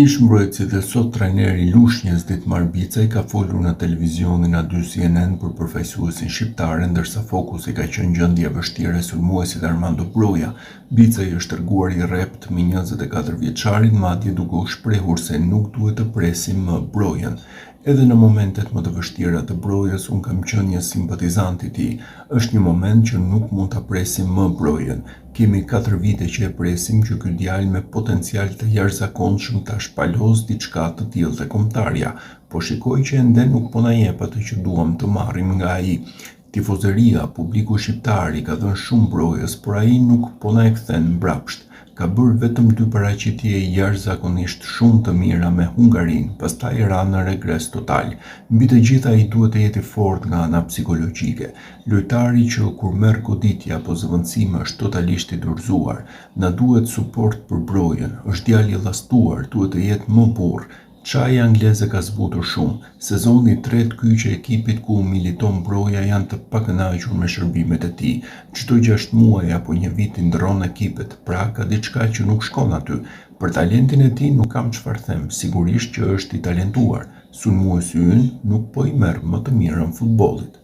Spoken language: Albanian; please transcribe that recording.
Ish mbrojtësi dhe sot trajneri i Lushnjës Ditmar Bicaj ka folur në televizionin A2 CNN për përfaqësuesin shqiptare, ndërsa fokusi ka qenë gjendja e vështirë e sulmuesit Armando Broja. Bicaj është treguar i rrept me 24 vjeçarin, madje duke u shprehur se nuk duhet të presim më Brojën. Edhe në momentet më të vështira të Brojës, unë kam qenë një simpatizant i tij. Është një moment që nuk mund ta presim më Brojën. Kemi 4 vite që e presim që ky djalë me potencial të jashtëzakonshëm ta shpaloz diçka të tillë te kombëtarja, po shikoj që ende nuk po na jep atë që duam të marrim nga ai. Tifozëria, publiku shqiptar i ka dhënë shumë Brojës, por ai nuk po na e kthen mbrapsht. Ka bërë vetëm 2 paraqitje jashtëzakonisht shumë të mira me Hungarinë, pastaj ra në regres total. Mbi të gjitha ai duhet të jetë i fortë nga ana psikologjike. Lojtari që kur merr goditje apo zëvendësime është totalisht i dorëzuar. Na duhet suport për Brojën. Është djalë i llastuar, duhet të jetë më burr. Çaja angleze ka zbutur shumë. Sezoni i tretë ky që ekipit ku militon Broja janë të pakënaqur me shërbimet e tij. Çdo 6 muaj apo një vit i ndërron ekipet, pra ka diçka që nuk shkon aty. Për talentin e tij nuk kam çfarë them, sigurisht që është i talentuar. Sulmuesi ynë nuk po i merr më të mirën futbollit.